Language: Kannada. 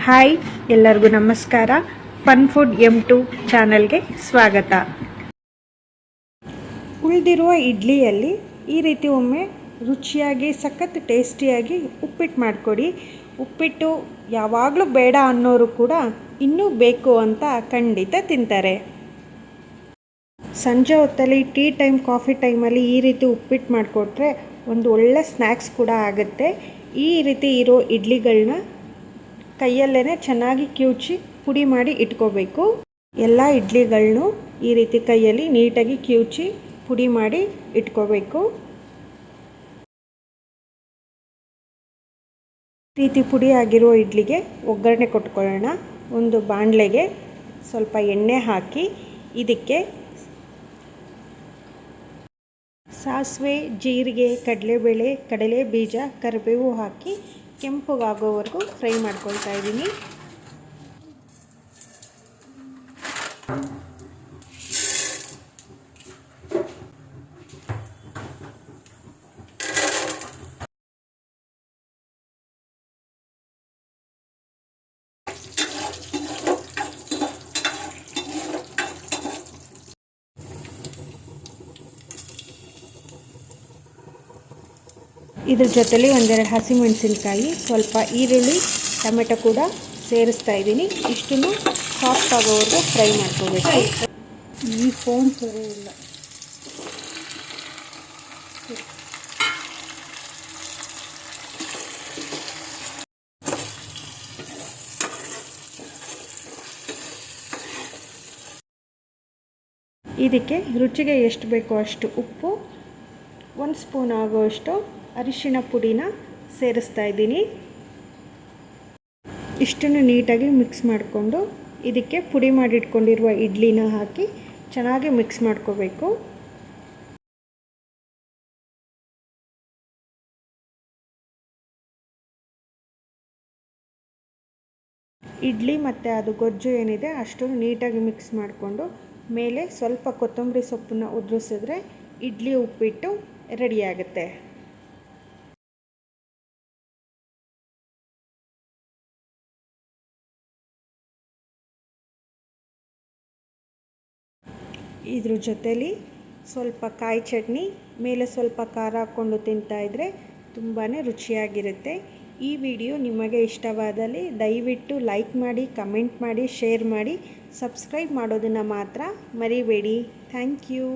ಹಾಯ್, ಎಲ್ಲರಿಗೂ ನಮಸ್ಕಾರ. ಫನ್ ಫುಡ್ M2 ಚಾನಲ್ಗೆ ಸ್ವಾಗತ. ಉಳಿದಿರುವ ಇಡ್ಲಿಯಲ್ಲಿ ಈ ರೀತಿ ಒಮ್ಮೆ ರುಚಿಯಾಗಿ ಸಖತ್ ಟೇಸ್ಟಿಯಾಗಿ ಉಪ್ಪಿಟ್ಟು ಮಾಡಿಕೊಡಿ. ಉಪ್ಪಿಟ್ಟು ಯಾವಾಗಲೂ ಬೇಡ ಅನ್ನೋರು ಕೂಡ ಇನ್ನೂ ಬೇಕು ಅಂತ ಖಂಡಿತ ತಿಂತಾರೆ. ಸಂಜೆ ಹೊತ್ತಲ್ಲಿ ಟೀ ಟೈಮ್, ಕಾಫಿ ಟೈಮಲ್ಲಿ ಈ ರೀತಿ ಉಪ್ಪಿಟ್ಟು ಮಾಡಿಕೊಟ್ರೆ ಒಂದು ಒಳ್ಳೆ ಸ್ನ್ಯಾಕ್ಸ್ ಕೂಡ ಆಗುತ್ತೆ. ಈ ರೀತಿ ಇರೋ ಇಡ್ಲಿಗಳನ್ನ ಕೈಯಲ್ಲೇ ಚೆನ್ನಾಗಿ ಕಿವುಚಿ ಪುಡಿ ಮಾಡಿ ಇಟ್ಕೋಬೇಕು. ಎಲ್ಲ ಇಡ್ಲಿಗಳನ್ನೂ ಈ ರೀತಿ ಕೈಯಲ್ಲಿ ನೀಟಾಗಿ ಕಿವುಚಿ ಪುಡಿ ಮಾಡಿ ಇಟ್ಕೋಬೇಕು. ಈ ರೀತಿ ಪುಡಿ ಆಗಿರೋ ಇಡ್ಲಿಗೆ ಒಗ್ಗರಣೆ ಕೊಟ್ಕೊಳ್ಳೋಣ. ಒಂದು ಬಾಣಲೆಗೆ ಸ್ವಲ್ಪ ಎಣ್ಣೆ ಹಾಕಿ ಇದಕ್ಕೆ ಸಾಸಿವೆ, ಜೀರಿಗೆ, ಕಡಲೆಬೇಳೆ, ಕಡಲೆ ಬೀಜ, ಕರಿಬೇವು ಹಾಕಿ ಕೆಂಪಗಾಗೋವರೆಗೂ ಫ್ರೈ ಮಾಡ್ಕೊಳ್ತಾ ಇದ್ದೀನಿ. ಇದ್ರ ಜೊತೆಲಿ ಒಂದೆರಡು ಹಸಿಮೆಣಸಿನ್ಕಾಯಿ, ಸ್ವಲ್ಪ ಈರುಳ್ಳಿ, ಟೊಮೆಟೊ ಕೂಡ ಸೇರಿಸ್ತಾ ಇದ್ದೀನಿ. ಇಷ್ಟನ್ನು ಸಾಫ್ಟ್ ಆಗೋವರೆಗೂ ಫ್ರೈ ಮಾಡ್ಕೋಬೇಕು. ಈ ಫೋನ್ ಸರಿ ಇಲ್ಲ. ಇದಕ್ಕೆ ರುಚಿಗೆ ಎಷ್ಟು ಬೇಕೋ ಅಷ್ಟು ಉಪ್ಪು, 1 ಸ್ಪೂನ್ ಆಗುವಷ್ಟು ಅರಿಶಿಣ ಪುಡಿನ ಸೇರಿಸ್ತಾ ಇದ್ದೀನಿ. ಇಷ್ಟನ್ನು ನೀಟಾಗಿ ಮಿಕ್ಸ್ ಮಾಡಿಕೊಂಡು ಇದಕ್ಕೆ ಪುಡಿ ಮಾಡಿಟ್ಕೊಂಡಿರುವ ಇಡ್ಲಿನ ಹಾಕಿ ಚೆನ್ನಾಗಿ ಮಿಕ್ಸ್ ಮಾಡ್ಕೋಬೇಕು. ಇಡ್ಲಿ ಮತ್ತು ಅದು ಗೊಜ್ಜು ಏನಿದೆ ಅಷ್ಟನ್ನು ನೀಟಾಗಿ ಮಿಕ್ಸ್ ಮಾಡಿಕೊಂಡು ಮೇಲೆ ಸ್ವಲ್ಪ ಕೊತ್ತಂಬರಿ ಸೊಪ್ಪನ್ನು ಉದುರಿಸಿದ್ರೆ ಇಡ್ಲಿ ಉಪ್ಪಿಟ್ಟು ರೆಡಿಯಾಗುತ್ತೆ. ಇದ್ರ ಜೊತೆಲಿ ಸ್ವಲ್ಪ ಕಾಯಿ ಚಟ್ನಿ, ಮೇಲೆ ಸ್ವಲ್ಪ ಖಾರ ಹಾಕ್ಕೊಂಡು ತಿಂತಾಯಿದ್ರೆ ತುಂಬಾ ರುಚಿಯಾಗಿರುತ್ತೆ. ಈ ವಿಡಿಯೋ ನಿಮಗೆ ಇಷ್ಟವಾದಲ್ಲಿ ದಯವಿಟ್ಟು ಲೈಕ್ ಮಾಡಿ, ಕಮೆಂಟ್ ಮಾಡಿ, ಶೇರ್ ಮಾಡಿ, ಸಬ್ಸ್ಕ್ರೈಬ್ ಮಾಡೋದನ್ನು ಮಾತ್ರ ಮರಿಬೇಡಿ. Thank you.